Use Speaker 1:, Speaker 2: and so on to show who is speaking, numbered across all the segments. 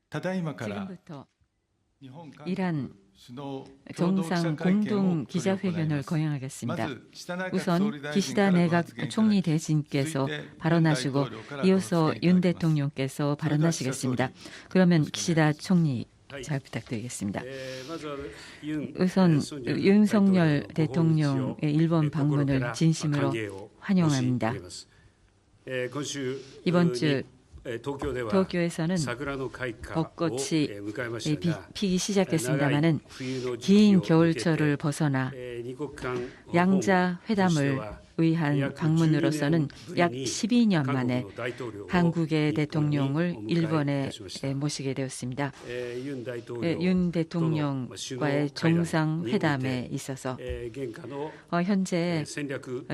Speaker 1: 지금부터 이란 정상 공동 기자회견을 거행하겠습니다. 우선 기시다 내각 총리 대신께서 발언하시고 이어서 윤 대통령께서 발언하시겠습니다. 그러면 기시다 총리 잘 부탁드리겠습니다. 우선 윤석열 대통령의 일본 방문을 진심으로 환영합니다. 이번 주 도쿄에서는 벚꽃이 피기 시작했습니다마는 긴 겨울철을 벗어나 양자 회담을 위한 방문으로서는 약 12년 만에 한국의 대통령을 일본에 모시게 되었습니다. 윤 대통령과의 정상회담에 있어서 현재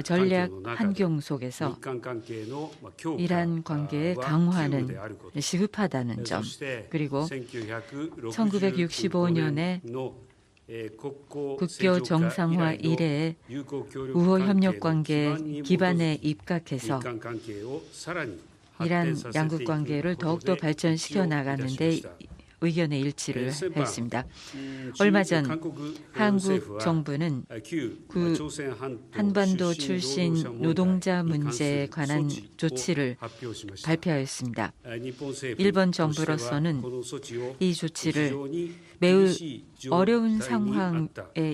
Speaker 1: 전략 환경 속에서 이란 관계의 강화는 시급하다는 점, 그리고 1965년에 국교 정상화 이래에 우호 협력 관계 기반에 입각해서 이란 양국 관계를 더욱더 발전시켜 나가는 데 의견의 일치를 했습니다. 얼마 전 한국 정부는 한반도 출신 노동자 문제에 관한 조치를 발표하였습니다. 일본 정부로서는 이 조치를 매우 어려운 상황에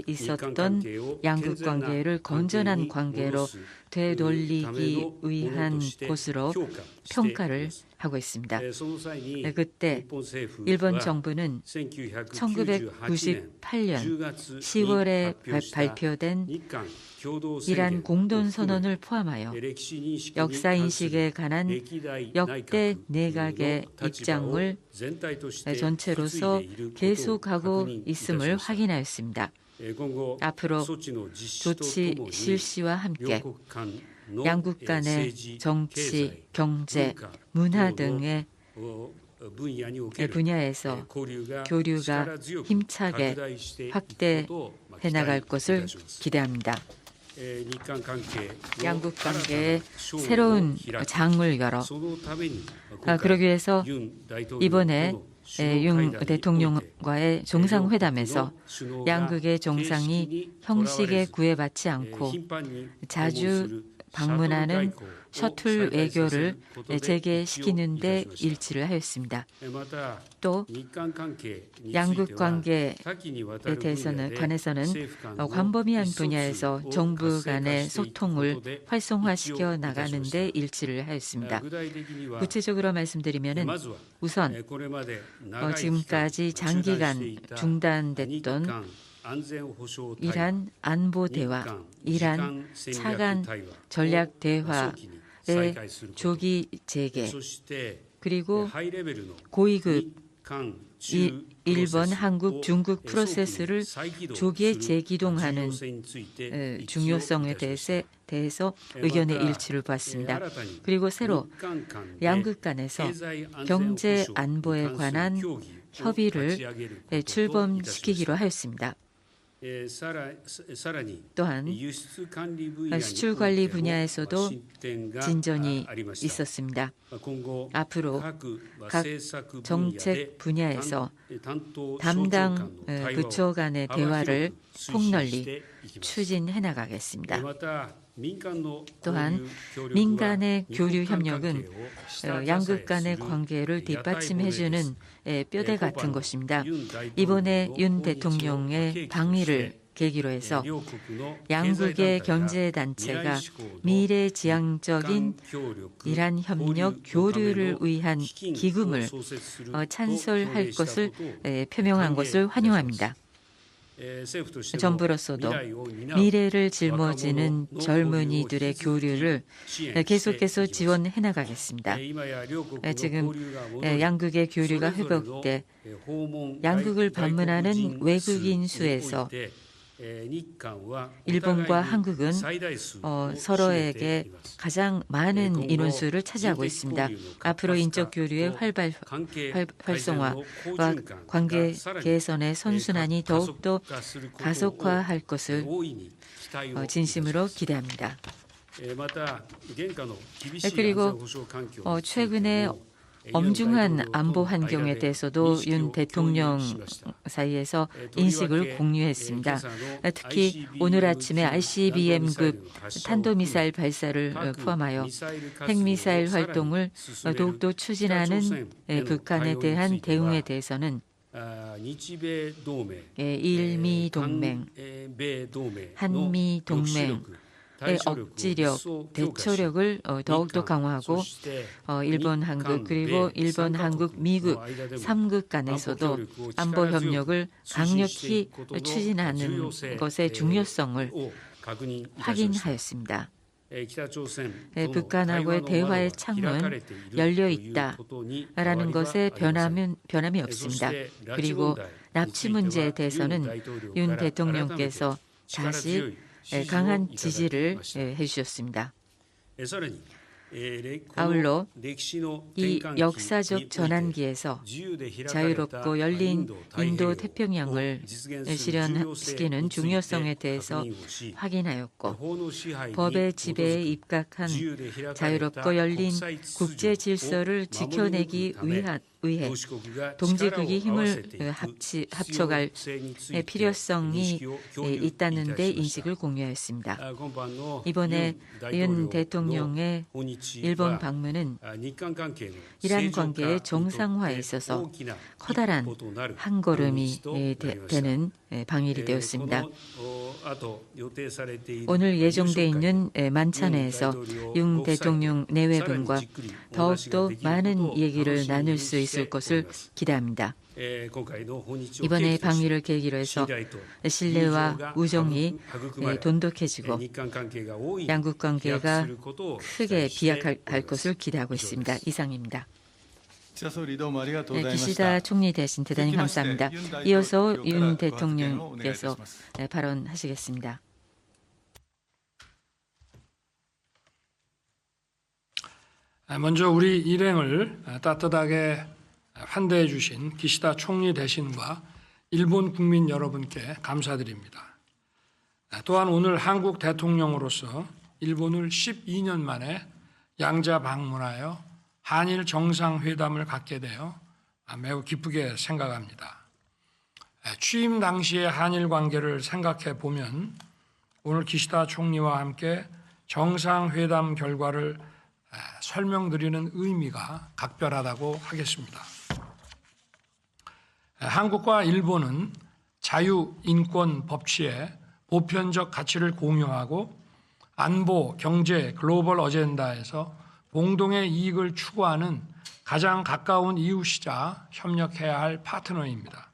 Speaker 1: 있었던 양국 관계를 건전한 관계로 되돌리기 위한 것으로 평가를 하고 있습니다. 그때 일본 정부는 1998년 10월에 발표된 이란 공동선언을 포함하여 역사인식에 관한 역대 내각의 입장을 전체로서 계속하고 있음을 확인하였습니다. 앞으로 조치 실시와 함께 양국 간의 정치, 경제, 문화 등의 분야에서 교류가 힘차게 확대해 나갈 것을 기대합니다. 양국 관계에 새로운 장을 열어 그러기 위해서 이번에 윤 대통령과의 정상회담에서 양국의 정상이 형식에 구애받지 않고 자주 방문하는 셔틀 외교를 재개시키는 데 일치를 하였습니다. 또 양국 관계에 관해서는 광범위한 분야에서 정부 간의 소통을 활성화시켜 나가는 데 일치를 하였습니다. 구체적으로 말씀드리면 우선 지금까지 장기간 중단됐던 이란 안보 대화, 이란 차관 전략 대화의 조기 재개, 그리고 고위급 일본, 한국, 중국 프로세스를 조기에 재기동하는 중요성에 대해서 의견의 일치를 보았습니다. 그리고 새로 양국 간에서 경제 안보에 관한 협의를 출범시키기로 하였습니다. 또한 수출 관리 분야에서도 진전이 있었습니다. 앞으로 각 정책 분야에서 담당 부처 간의 대화를 폭넓이 추진해 나가겠습니다. 또한 민간의 교류 협력은 양국 간의 관계를 뒷받침해주는 뼈대 같은 것입니다. 이번에 윤 대통령의 방미를 계기로 해서 양국의 경제단체가 미래지향적인 이란 협력 교류를 위한 기금을 찬설할 것을 표명한 것을 환영합니다. 정부로서도 미래를 짊어지는 젊은이들의 교류를 계속해서 지원해 나가겠습니다. 지금 양국의 교류가 회복돼 양국을 방문하는 외국인 수에서 일본과 한국은 서로에게 가장 많은 인원수를 차지하고 있습니다. 앞으로 인적 교류의 활성화와 관계 개선의 선순환이 더욱더 가속화할 것을 진심으로 기대합니다. 그리고 최근에 엄중한 안보 환경에 대해서도 윤 대통령 사이에서 인식을 공유했습니다. 특히 오늘 아침에 ICBM급 탄도미사일 발사를 포함하여 핵미사일 활동을 더욱더 추진하는 북한에 대한 대응에 대해서는 일미 동맹, 한미 동맹 억지력, 대처력을 더욱더 강화하고 일본, 한국 그리고 일본, 한국, 미국 3국 간에서도 안보 협력을 강력히 추진하는 것의 중요성을 확인하였습니다. 북한하고의 대화의 창문 열려 있다라는 것에 변함이 없습니다. 그리고 납치 문제에 대해서는 윤 대통령께서 다시 강한 지지를 해주셨습니다. 아울러 이 역사적 전환기에서 자유롭고 열린 인도 태평양을 실현시키는 중요성에 대해서 확인하였고 법의 지배에 입각한 자유롭고 열린 국제 질서를 지켜내기 위해 동지국이 힘을 합쳐갈 필요성이 있다는 데 인식을 공유하였습니다. 이번에 윤 대통령의 일본 방문은 이란 관계의 정상화에 있어서 커다란 한 걸음이 되는 방일이 되었습니다. 오늘 예정돼 있는 만찬회에서 윤 대통령 내외분과 더욱더 많은 얘기를 나눌 수 있을 것을 기대합니다. 이번에 방위를 계기로 해서 신뢰와 우정이 돈독해지고 양국 관계가 크게 비약할 것을 기대하고 있습니다. 이상입니다. 기시다 총리 대신 대단히 감사합니다. 이어서 윤 대통령께서 발언하시겠습니다.
Speaker 2: 먼저 우리 일행을 따뜻하게 환대해 주신 기시다 총리 대신과 일본 국민 여러분께 감사드립니다. 또한 오늘 한국 대통령으로서 일본을 12년 만에 양자 방문하여 한일 정상회담을 갖게 되어 매우 기쁘게 생각합니다. 취임 당시의 한일 관계를 생각해 보면 오늘 기시다 총리와 함께 정상회담 결과를 설명드리는 의미가 각별하다고 하겠습니다. 한국과 일본은 자유, 인권, 법치의 보편적 가치를 공유하고 안보, 경제, 글로벌 어젠다에서 공동의 이익을 추구하는 가장 가까운 이웃이자 협력해야 할 파트너입니다.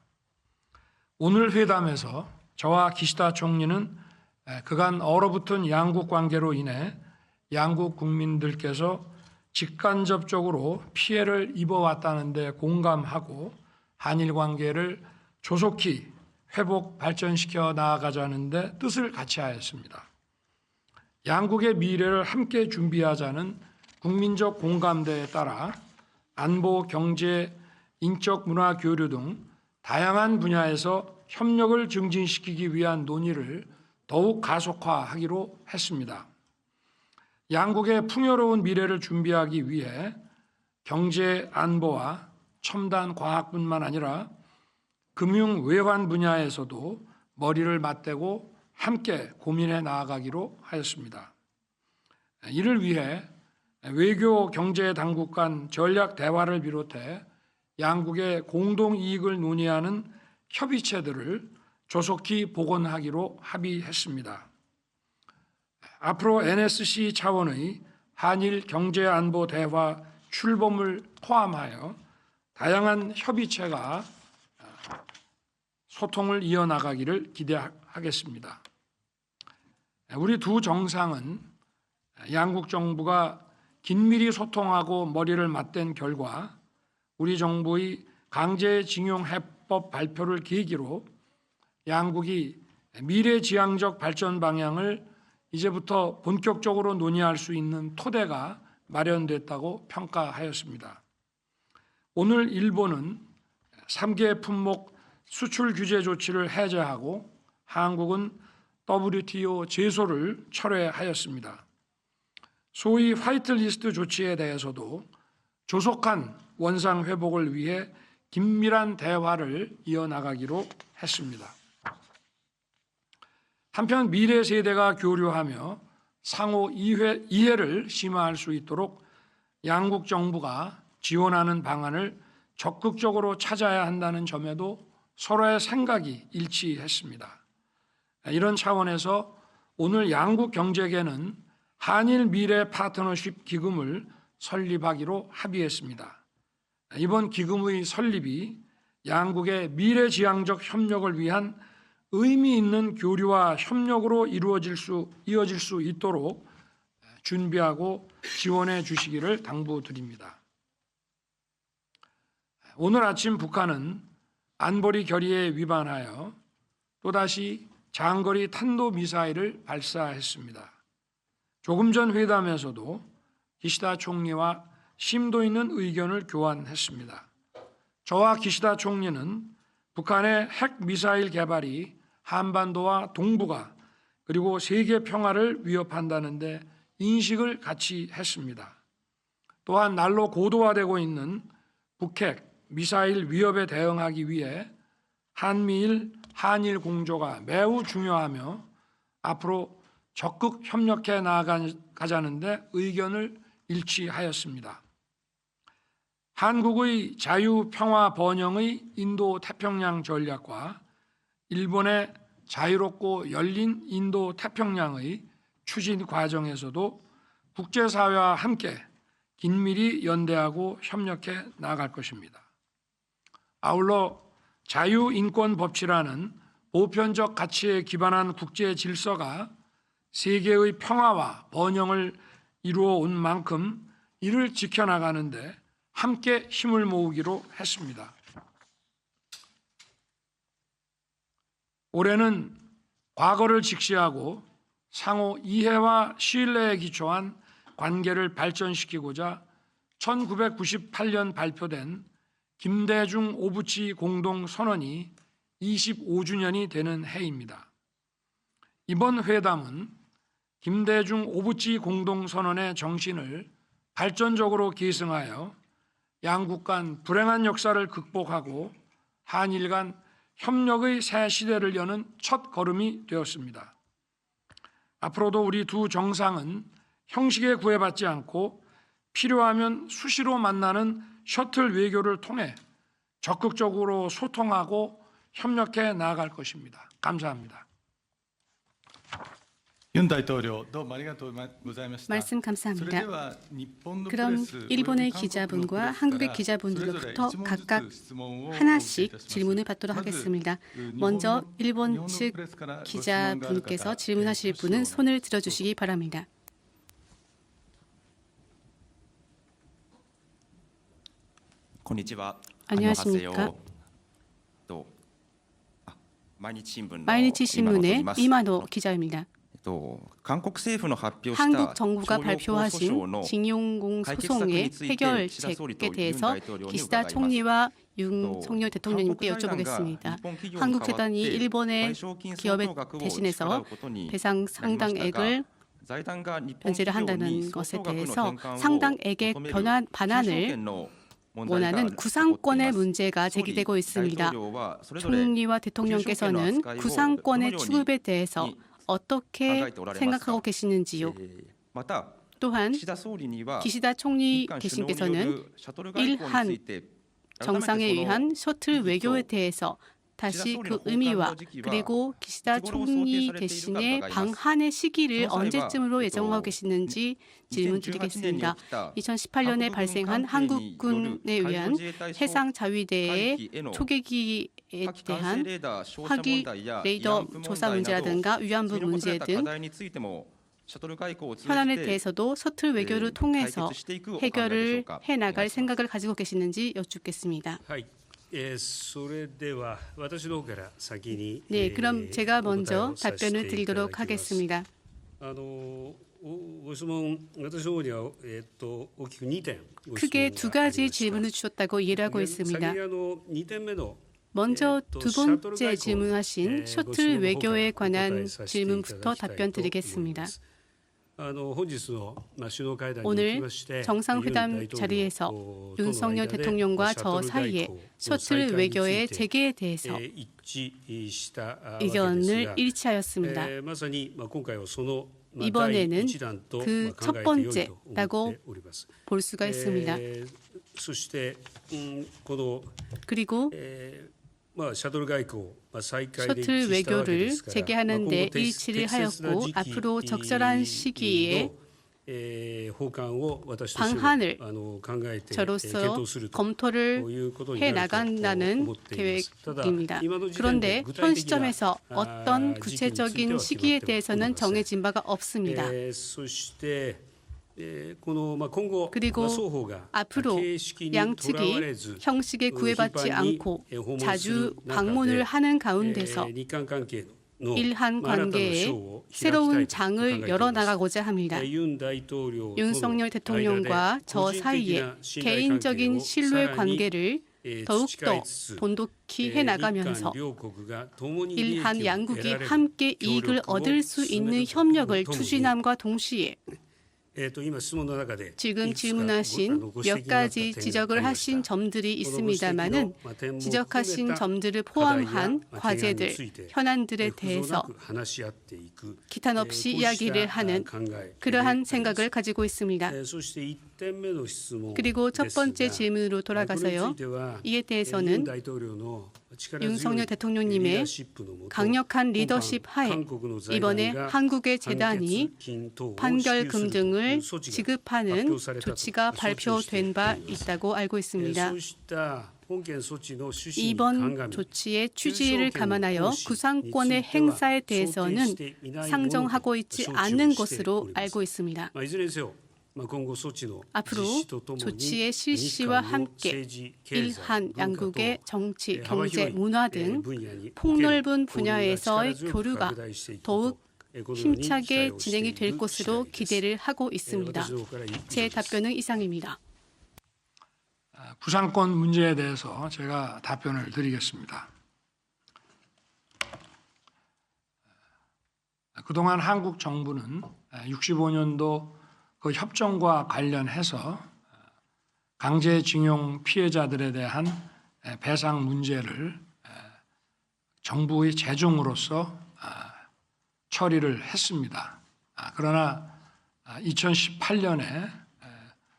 Speaker 2: 오늘 회담에서 저와 기시다 총리는 그간 얼어붙은 양국 관계로 인해 양국 국민들께서 직간접적으로 피해를 입어왔다는 데 공감하고 한일 관계를 조속히 회복 발전시켜 나아가자는 데 뜻을 같이 하였습니다. 양국의 미래를 함께 준비하자는 국민적 공감대에 따라 안보, 경제, 인적 문화 교류 등 다양한 분야에서 협력을 증진시키기 위한 논의를 더욱 가속화하기로 했습니다. 양국의 풍요로운 미래를 준비하기 위해 경제 안보와 첨단 과학뿐만 아니라 금융 외환 분야에서도 머리를 맞대고 함께 고민해 나아가기로 하였습니다. 이를 위해 외교 경제 당국 간 전략 대화를 비롯해 양국의 공동 이익을 논의하는 협의체들을 조속히 복원하기로 합의했습니다. 앞으로 NSC 차원의 한일 경제안보 대화 출범을 포함하여 다양한 협의체가 소통을 이어나가기를 기대하겠습니다. 우리 두 정상은 양국 정부가 긴밀히 소통하고 머리를 맞댄 결과 우리 정부의 강제징용 해법 발표를 계기로 양국이 미래지향적 발전 방향을 이제부터 본격적으로 논의할 수 있는 토대가 마련됐다고 평가하였습니다. 오늘 일본은 3개 품목 수출 규제 조치를 해제하고 한국은 WTO 제소를 철회하였습니다. 소위 화이트리스트 조치에 대해서도 조속한 원상 회복을 위해 긴밀한 대화를 이어나가기로 했습니다. 한편 미래 세대가 교류하며 상호 이해를 심화할 수 있도록 양국 정부가 지원하는 방안을 적극적으로 찾아야 한다는 점에도 서로의 생각이 일치했습니다. 이런 차원에서 오늘 양국 경제계는 한일 미래 파트너십 기금을 설립하기로 합의했습니다. 이번 기금의 설립이 양국의 미래지향적 협력을 위한 의미 있는 교류와 협력으로 이어질 수 있도록 준비하고 지원해 주시기를 당부드립니다. 오늘 아침 북한은 안보리 결의에 위반하여 또다시 장거리 탄도미사일을 발사했습니다. 조금 전 회담에서도 기시다 총리와 심도 있는 의견을 교환했습니다. 저와 기시다 총리는 북한의 핵미사일 개발이 한반도와 동북아 그리고 세계 평화를 위협한다는데 인식을 같이 했습니다. 또한 날로 고도화되고 있는 북핵 미사일 위협에 대응하기 위해 한미일, 한일 공조가 매우 중요하며 앞으로 적극 협력해 나아가자는데 의견을 일치하였습니다. 한국의 자유, 평화, 번영의 인도 태평양 전략과 일본의 자유롭고 열린 인도 태평양의 추진 과정에서도 국제사회와 함께 긴밀히 연대하고 협력해 나아갈 것입니다. 아울러 자유인권법치라는 보편적 가치에 기반한 국제 질서가 세계의 평화와 번영을 이루어 온 만큼 이를 지켜나가는데 함께 힘을 모으기로 했습니다. 올해는 과거를 직시하고 상호 이해와 신뢰에 기초한 관계를 발전시키고자 1998년 발표된 김대중 오부치 공동선언이 25주년이 되는 해입니다. 이번 회담은 김대중 오부치 공동선언의 정신을 발전적으로 계승하여 양국 간 불행한 역사를 극복하고 한일 간 협력의 새 시대를 여는 첫 걸음이 되었습니다. 앞으로도 우리 두 정상은 형식에 구애받지 않고 필요하면 수시로 만나는 셔틀 외교를 통해 적극적으로 소통하고 협력해 나아갈 것입니다. 감사합니다.
Speaker 3: 윤大統領、どうもありがとうございました。
Speaker 4: 말씀 감사합니다.
Speaker 3: それでは日本のプ
Speaker 4: 그럼
Speaker 3: レス
Speaker 4: 일본의 기자분과 한국의 기자분들로부터 각각 하나씩 질문을 받도록 하겠습니다. 먼저 일본 측 기자분께서 질문하실 분은 손을 들어주시기 바랍니다. 안녕하십니까? 마이니치 신문의 이마노 기자입니다. 한국 정부가 발표하신 징용공 소송의 해결책에 대해서 기시다 총리와 윤석열 대통령님께 여쭤보겠습니다. 한국재단이 일본의 기업에 대신해서 배상 상당액을 변제를 한다는 것에 대해서 상당액의 반환을 원하는 구상권의 문제가 제기되고 있습니다. 총리와 대통령께서는 구상권의 취급에 대해서 어떻게 생각하고 계시는지요? 또한 기시다 총리 대신께서는 일한 정상에 의한 셔틀 외교에 대해서 다시 그 의미와 그리고 기시다 총리 대신의 방한의 시기를 언제쯤으로 예정하고 계시는지 질문 드리겠습니다. 2018년에 발생한 한국군에 의한 해상 자위대의 초계기에 대한 화기 레이더 조사 문제라든가 위안부 문제 등 현안에 대해서도 셔틀 외교를 통해서 해결을 해나갈 생각을 가지고 계시는지 여쭙겠습니다. 네, 그럼 제가 먼저 답변을 드리도록 하겠습니다. 크게 두 가지 질문을 주셨다고 이해를 하고 있습니다. 먼저 두 번째 질문하신 셔틀 외교에 관한 질문부터 답변 드리겠습니다. 오늘 정상회담 자리에서 윤석열 대통령과 저 사이에 셔틀 외교의 재개에 대해서 의견을 일치하였습니다. 이번에는 그 첫 번째라고 볼 수가 있습니다. 그리고 셔틀 외교를 재개하는 데 일치를 하였고 앞으로 적절한 시기에 방안을 저로서 검토를 해 나간다는 계획입니다. 그런데 현 시점에서 어떤 구체적인 시기에 대해서는 정해진 바가 없습니다. 그리고 앞으로 양측이 형식에 구애받지 않고 자주 방문을 하는 가운데서 일한 관계에 새로운 장을 열어나가고자 합니다. 윤석열 대통령과 저 사이의 개인적인 신뢰 관계를 더욱더 돈독히 해나가면서 일한 양국이 함께 이익을 얻을 수 있는 협력을 추진함과 동시에 지금 질문하신 몇 가지 지적을 하신 점들이 있습니다마는 지적하신 점들을 포함한 과제들, 현안들에 대해서 기탄 없이 이야기를 하는 그러한 생각을 가지고 있습니다. 그리고 첫 번째 질문으로 돌아가서요. 이에 대해서는 윤석열 대통령님의 강력한 리더십 하에 이번에 한국의 재단이 판결금 등을 지급하는 조치가 발표된 바 있다고 알고 있습니다. 이번 조치의 취지를 감안하여 구상권의 행사에 대해서는 상정하고 있지 않은 것으로 알고 있습니다. 앞으로 조치의 실시와 함께 일한 양국의 정치, 경제, 문화 등 폭넓은 분야에서의 교류가 더욱 힘차게 진행이 될 것으로 기대를 하고 있습니다. 제 답변은 이상입니다.
Speaker 2: 부상권 문제에 대해서 제가 답변을 드리겠습니다. 그동안 한국 정부는 65년도 그 협정과 관련해서 강제징용 피해자들에 대한 배상 문제를 정부의 재정으로서 처리를 했습니다. 그러나 2018년에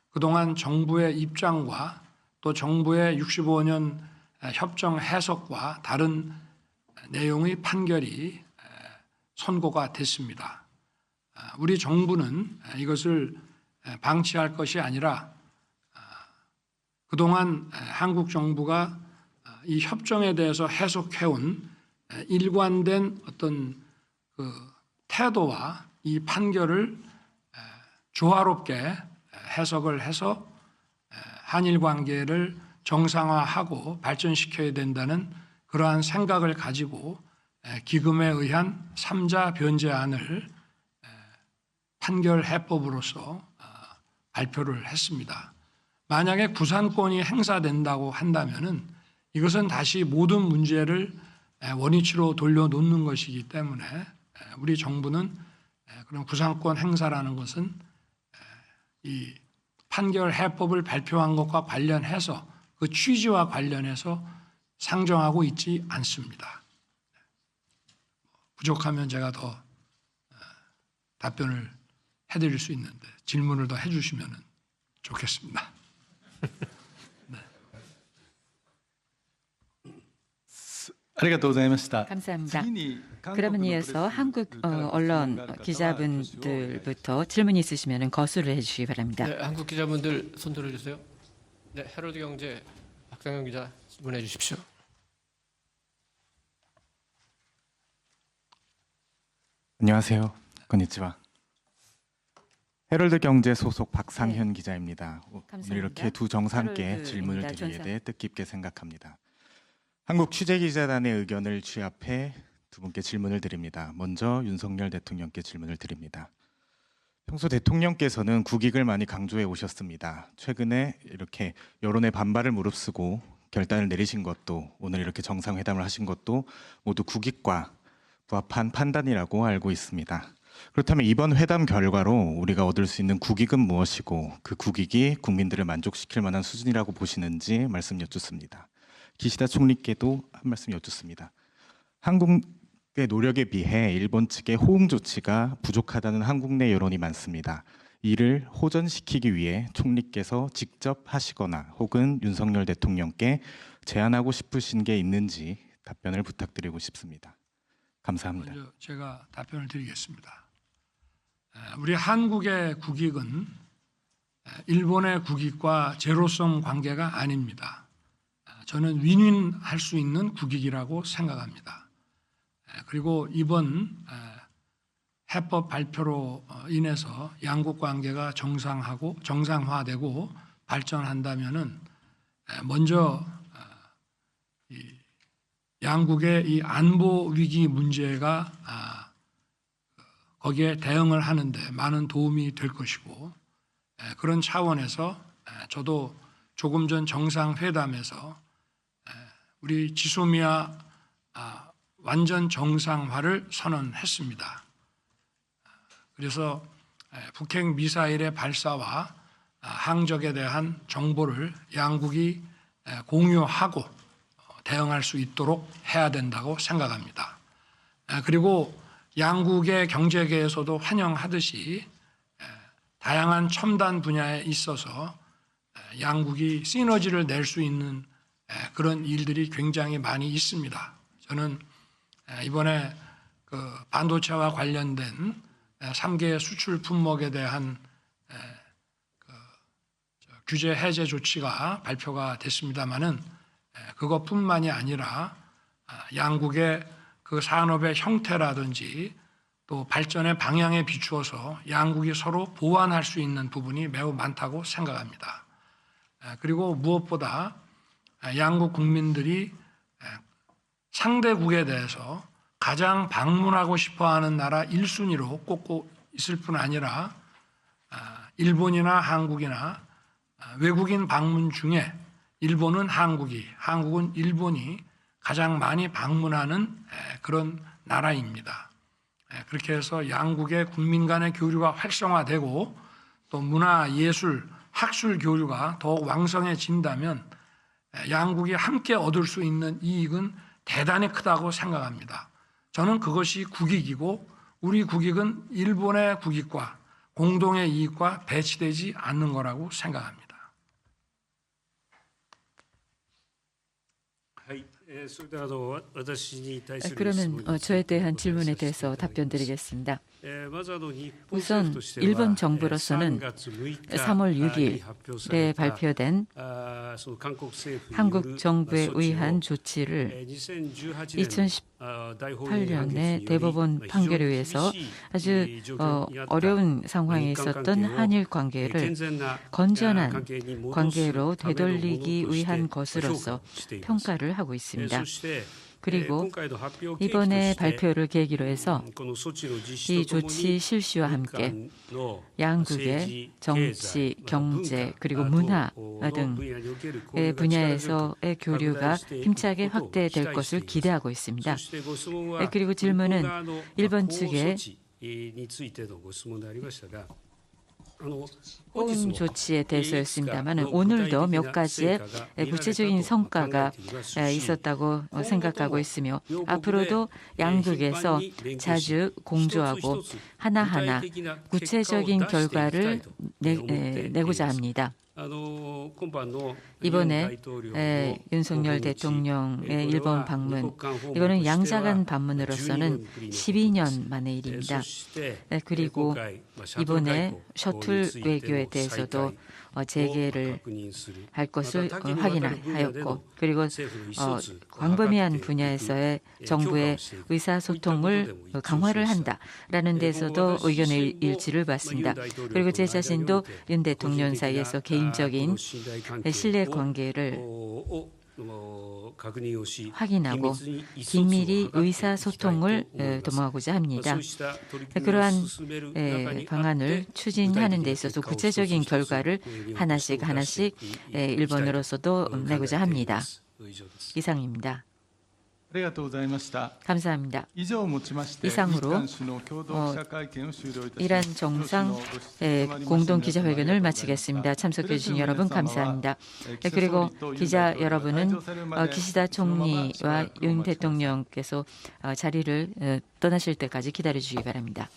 Speaker 2: 그동안 정부의 입장과 또 정부의 65년 협정 해석과 다른 내용의 판결이 선고가 됐습니다. 우리 정부는 이것을 방치할 것이 아니라 그동안 한국 정부가 이 협정에 대해서 해석해온 일관된 어떤 그 태도와 이 판결을 조화롭게 해석을 해서 한일 관계를 정상화하고 발전시켜야 된다는 그러한 생각을 가지고 기금에 의한 3자 변제안을 판결 해법으로서 발표를 했습니다. 만약에 구상권이 행사된다고 한다면은 이것은 다시 모든 문제를 원위치로 돌려놓는 것이기 때문에 우리 정부는 그런 구상권 행사라는 것은 이 판결 해법을 발표한 것과 관련해서 그 취지와 관련해서 상정하고 있지 않습니다. 부족하면 제가 더 답변을 해드릴 수 있는데 질문을 더 해주시면 좋겠습니다. 네.
Speaker 1: 감사합니다. 그러면 이어서 한국 언론 기자분들부터 질문 있으시면 거수를 해주시기 바랍니다.
Speaker 5: 네, 한국 기자분들 손 들어주세요. 네, 헤럴드 경제 박상현 기자 질문해 주십시오.
Speaker 6: 안녕하세요. 건니치와. 헤럴드 경제 소속 박상현 기자입니다.
Speaker 1: 감사합니다.
Speaker 6: 오늘 이렇게 두 정상께 질문을 드리게 돼 뜻깊게 생각합니다. 한국 취재기자단의 의견을 취합해 두 분께 질문을 드립니다. 먼저 윤석열 대통령께 질문을 드립니다. 평소 대통령께서는 국익을 많이 강조해 오셨습니다. 최근에 이렇게 여론의 반발을 무릅쓰고 결단을 내리신 것도 오늘 이렇게 정상회담을 하신 것도 모두 국익과 부합한 판단이라고 알고 있습니다. 그렇다면 이번 회담 결과로 우리가 얻을 수 있는 국익은 무엇이고 그 국익이 국민들을 만족시킬 만한 수준이라고 보시는지 말씀 여쭙습니다. 기시다 총리께도 한 말씀 여쭙습니다. 한국의 노력에 비해 일본 측의 호응 조치가 부족하다는 한국 내 여론이 많습니다. 이를 호전시키기 위해 총리께서 직접 하시거나 혹은 윤석열 대통령께 제안하고 싶으신 게 있는지 답변을 부탁드리고 싶습니다. 감사합니다.
Speaker 2: 먼저 제가 답변을 드리겠습니다. 우리 한국의 국익은 일본의 국익과 제로섬 관계가 아닙니다. 저는 윈윈할 수 있는 국익이라고 생각합니다. 그리고 이번 해법 발표로 인해서 양국 관계가 정상화되고 발전한다면은 먼저 양국의 이 안보 위기 문제가 거기에 대응을 하는데 많은 도움이 될 것이고, 그런 차원에서 저도 조금 전 정상회담에서 우리 지소미아 완전 정상화를 선언했습니다. 그래서 북핵 미사일의 발사와 항적에 대한 정보를 양국이 공유하고 대응할 수 있도록 해야 된다고 생각합니다. 그리고 양국의 경제계에서도 환영하듯이 다양한 첨단 분야에 있어서 양국이 시너지를 낼 수 있는 그런 일들이 굉장히 많이 있습니다. 저는 이번에 그 반도체와 관련된 3개 수출 품목에 대한 규제 해제 조치가 발표가 됐습니다마는 그것뿐만이 아니라 양국의 그 산업의 형태라든지 또 발전의 방향에 비추어서 양국이 서로 보완할 수 있는 부분이 매우 많다고 생각합니다. 그리고 무엇보다 양국 국민들이 상대국에 대해서 가장 방문하고 싶어하는 나라 1순위로 꼽고 있을 뿐 아니라 일본이나 한국이나 외국인 방문 중에 일본은 한국이, 한국은 일본이 가장 많이 방문하는 그런 나라입니다. 그렇게 해서 양국의 국민 간의 교류가 활성화되고 또 문화, 예술, 학술 교류가 더욱 왕성해진다면 양국이 함께 얻을 수 있는 이익은 대단히 크다고 생각합니다. 저는 그것이 국익이고 우리 국익은 일본의 국익과 공동의 이익과 배치되지 않는 거라고 생각합니다.
Speaker 1: 그러면 저에 대한 질문에 대해서 답변드리겠습니다. 우선 일본 정부로서는 3월 6일에 발표된 한국 정부에 의한 조치를 2018년에 대법원 판결에 의해서 아주 어려운 상황에 있었던 한일 관계를 건전한 관계로 되돌리기 위한 것으로서 평가를 하고 있습니다. 그리고 이번에 발표를 계기로 해서 이 조치 실시와 함께 양국의 정치, 경제 그리고 문화 등의 분야에서의 교류가 힘차게 확대될 것을 기대하고 있습니다. 그리고 질문은 일본 측의 호응 조치에 대해서였습니다만 오늘도 몇 가지의 구체적인 성과가 있었다고 생각하고 있으며 앞으로도 양국에서 자주 공조하고 하나하나 구체적인 결과를 내고자 합니다. 이번에 윤석열 대통령의 일본 방문, 이거는 양자간 방문으로서는 12년 만의 일입니다. 그리고 이번에 셔틀 외교에 대해서도 재개를 할 것을 확인하였고, 그리고 광범위한 분야에서의 정부의 의사소통을 강화를 한다라는 데서도 의견의 일치를 봤습니다. 그리고 제 자신도 윤 대통령 사이에서 개인적인 신뢰 관계를 확인하고 긴밀히 의사소통을 도모하고자 합니다. 그러한 방안을 추진하는 데 있어서 구체적인 결과를 하나씩 일본으로서도 내고자 합니다. 이상입니다.
Speaker 3: ありがとうございました。
Speaker 1: 감사합니다.
Speaker 3: 以上をもちまして
Speaker 1: 이상으로
Speaker 3: 日韓首脳共同記者会見を終了いたします。
Speaker 1: 이란 정상 공동 기자회견을 마치겠습니다. 참석해 주신 여러분 감사합니다. 그리고 기자 여러분은 기시다 총리와 윤 대통령께서 자리를 떠나실 때까지 기다려 주시기 바랍니다.